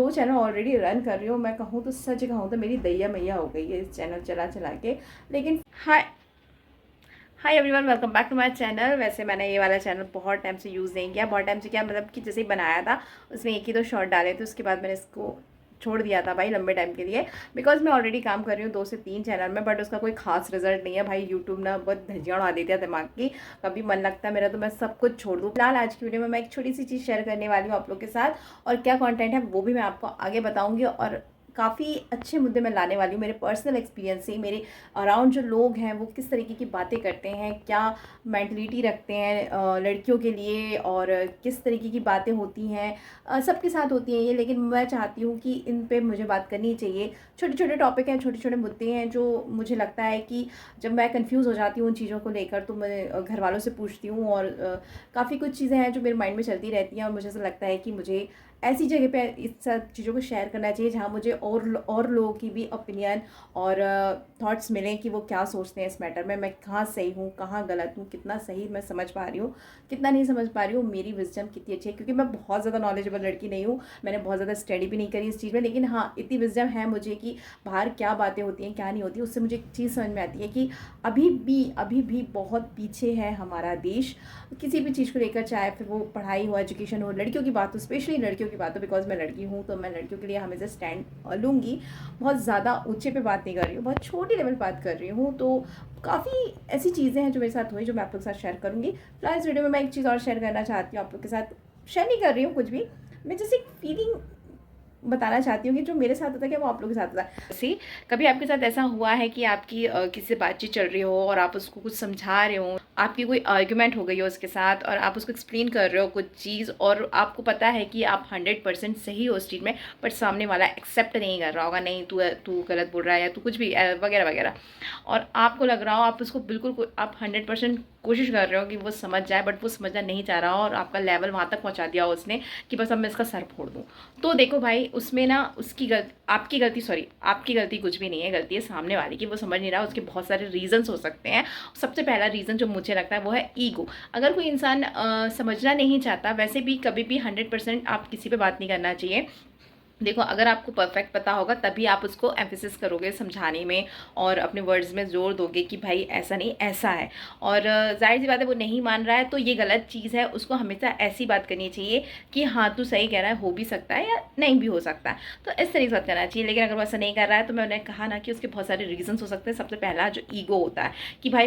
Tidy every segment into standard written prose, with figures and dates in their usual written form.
2 channel already run कर रही हूँ। मैं कहूँ तो सच कहूँ तो मेरी दैया मैया हो गई है इस चैनल चला चला के। लेकिन hi everyone, welcome back to my channel. वैसे मैंने ये वाला चैनल बहुत टाइम से यूज़ नहीं किया। बहुत टाइम से क्या मतलब कि जैसे ही बनाया था उसमें एक ही 2 शॉर्ट डाले थे, उसके बाद मैंने इसको छोड़ दिया था भाई लंबे टाइम के लिए। बिकॉज मैं ऑलरेडी काम कर रही हूँ 2 से 3 चैनल में, बट उसका कोई खास रिजल्ट नहीं है भाई। यूट्यूब ना बहुत धज्जियाँ उड़ा देती है दिमाग की। कभी मन लगता है मेरा तो मैं सब कुछ छोड़ दूँ। फिलहाल आज की वीडियो में मैं एक छोटी सी चीज़ शेयर करने वाली हूँ आप लोग के साथ, और क्या कंटेंट है वो भी मैं आपको आगे बताऊँगी। और काफ़ी अच्छे मुद्दे मैं लाने वाली हूँ मेरे पर्सनल एक्सपीरियंस से। मेरे अराउंड जो लोग हैं वो किस तरीके की बातें करते हैं, क्या मेंटलिटी रखते हैं लड़कियों के लिए, और किस तरीके की बातें होती हैं, सबके साथ होती हैं ये। लेकिन मैं चाहती हूँ कि इन पे मुझे बात करनी चाहिए। छोटे छोटे टॉपिक हैं, छोटे छोटे मुद्दे हैं जो मुझे लगता है कि जब मैं कंफ्यूज हो जाती हूँ उन चीज़ों को लेकर तो मैं घर वालों से पूछती हूँ, और काफ़ी कुछ चीज़ें हैं जो मेरे माइंड में चलती रहती हैं, और मुझे ऐसा लगता है कि मुझे ऐसी जगह पे इस सब चीज़ों को शेयर करना चाहिए जहाँ मुझे और लोगों की भी ओपिनियन और थॉट्स मिलें कि वो क्या सोचते हैं इस मैटर में। मैं कहाँ सही हूँ, कहाँ गलत हूँ, कितना सही मैं समझ पा रही हूँ, कितना नहीं समझ पा रही हूँ, मेरी विजडम कितनी अच्छी है। क्योंकि मैं बहुत ज़्यादा नॉलेजेबल लड़की नहीं हूँ, मैंने बहुत ज़्यादा स्टडी भी नहीं करी इस चीज़ में, लेकिन हाँ इतनी विजडम है मुझे कि बाहर क्या बातें होती हैं क्या नहीं होती। उससे मुझे एक चीज़ समझ में आती है कि अभी भी बहुत पीछे है हमारा देश किसी भी चीज़ को लेकर, चाहे फिर वो पढ़ाई हो, एजुकेशन हो, लड़कियों की बात हो, स्पेशली लड़कियों की बात हो। बिकॉज मैं लड़की हूँ तो मैं लड़कियों के लिए हमेशा स्टैंड लूँगी। बहुत ज़्यादा ऊंचे पे बात नहीं कर रही हूँ, बहुत छोटी लेवल बात कर रही हूँ। तो काफ़ी ऐसी चीज़ें हैं जो मेरे साथ हुई जो मैं आप लोग के साथ शेयर करूँगी। फिलहाल इस वीडियो में मैं एक चीज़ और शेयर करना चाहती हूँ आप लोग के साथ। शेयर नहीं कर रही हूँ कुछ भी, मैं जैसे एक फीलिंग बताना चाहती हूँ कि जो मेरे साथ होता है क्या वो आप लोगों के साथ होता है। सी कभी आपके साथ ऐसा हुआ है कि आपकी किसी से बातचीत चल रही हो और आप उसको कुछ समझा रहे हो, आपकी कोई आर्ग्यूमेंट हो गई हो उसके साथ और आप उसको एक्सप्लेन कर रहे हो कुछ चीज़, और आपको पता है कि आप 100% सही हो उस चीज़ में, बट सामने वाला एक्सेप्ट नहीं कर रहा होगा, नहीं तू तू गलत बोल रहा है या तू कुछ भी वगैरह वगैरह, और आपको लग रहा हो आप उसको बिल्कुल आप 100% कोशिश कर रहे हो कि वो समझ जाए, बट वो समझना नहीं चाह रहा हो और आपका लेवल वहाँ तक पहुँचा दिया हो उसने कि बस अब मैं इसका सर फोड़ दूँ। तो देखो भाई उसमें ना आपकी गलती कुछ भी नहीं है, गलती है सामने वाले की, वो समझ नहीं रहा। उसके बहुत सारे रीजंस हो सकते हैं। सबसे पहला रीज़न जो मुझे लगता है वो है ईगो। अगर कोई इंसान समझना नहीं चाहता, वैसे भी कभी भी 100% आप किसी पे बात नहीं करना चाहिए। देखो अगर आपको परफेक्ट पता होगा तभी आप उसको एम्फेसिस करोगे समझाने में और अपने वर्ड्स में जोर दोगे कि भाई ऐसा नहीं ऐसा है, और जाहिर सी बात है वो नहीं मान रहा है तो ये गलत चीज़ है। उसको हमेशा ऐसी बात करनी चाहिए कि हाँ तू सही कह रहा है, हो भी सकता है या नहीं भी हो सकता है, तो इस तरीके से बात करना चाहिए। लेकिन अगर वो ऐसा नहीं कर रहा है तो मैंने कहा ना कि उसके बहुत सारे रीजंस हो सकते हैं। सबसे पहला जो ईगो होता है कि भाई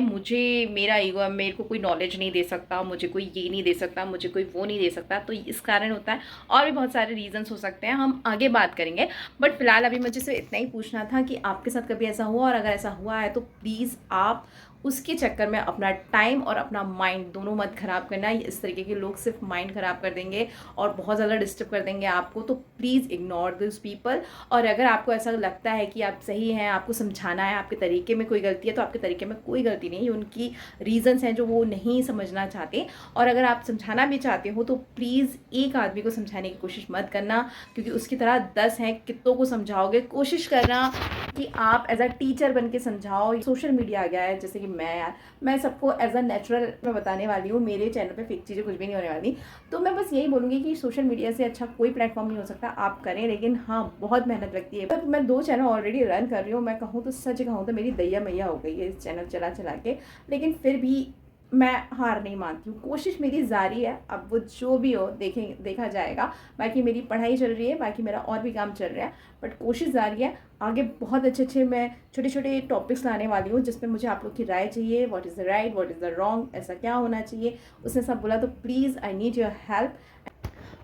मेरा ईगो है, मेरे को कोई नॉलेज नहीं दे सकता, मुझे कोई ये नहीं दे सकता, मुझे कोई वो नहीं दे सकता, तो इस कारण होता है। और भी बहुत सारे रीजंस हो सकते हैं, हम आगे बात करेंगे। बट फिलहाल अभी मुझे सिर्फ इतना ही पूछना था कि आपके साथ कभी ऐसा हुआ, और अगर ऐसा हुआ है तो प्लीज़ आप उसके चक्कर में अपना टाइम और अपना माइंड दोनों मत ख़राब करना। इस तरीके के लोग सिर्फ माइंड ख़राब कर देंगे और बहुत ज़्यादा डिस्टर्ब कर देंगे आपको, तो प्लीज़ इग्नोर दिस पीपल। और अगर आपको ऐसा लगता है कि आप सही हैं, आपको समझाना है, आपके तरीके में कोई गलती है, तो आपके तरीके में कोई गलती नहीं है, उनकी रीजंस हैं जो वो नहीं समझना चाहते। और अगर आप समझाना भी चाहते हो तो प्लीज़ एक आदमी को समझाने की कोशिश मत करना, क्योंकि उसकी तरह 10 हैं, कितनों को समझाओगे। कोशिश करना कि आप एज अ टीचर बन के समझाओ। सोशल मीडिया आ गया है, जैसे कि मैं सबको एज अ नेचुरल में बताने वाली हूँ। मेरे चैनल पे फेक चीज़ें कुछ भी नहीं होने वाली। तो मैं बस यही बोलूँगी कि सोशल मीडिया से अच्छा कोई प्लेटफॉर्म नहीं हो सकता, आप करें, लेकिन हाँ बहुत मेहनत लगती है। तो मैं 2 चैनल ऑलरेडी रन कर रही हूँ। मैं कहूँ तो सच कहूँ तो मेरी दैया मैया हो गई है इस चैनल चला चला के। लेकिन फिर भी मैं हार नहीं मानती हूँ, कोशिश मेरी जारी है। अब वो जो भी हो देखा जाएगा। बाकी मेरी पढ़ाई चल रही है, बाकी मेरा और भी काम चल रहा है, बट कोशिश जारी है। आगे बहुत अच्छे मैं छोटे छोटे टॉपिक्स लाने वाली हूँ जिसमें मुझे आप लोग की राय चाहिए। What is the right, what is the wrong, ऐसा क्या होना चाहिए। उसने सब बोला तो please I need your help.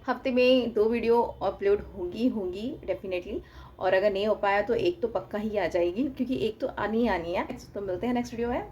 हफ्ते में 2 वीडियो अपलोड होगी डेफिनेटली, और अगर नहीं हो पाया तो एक तो पक्का ही आ जाएगी, क्योंकि एक तो आनी है। तो मिलते हैं नेक्स्ट वीडियो में।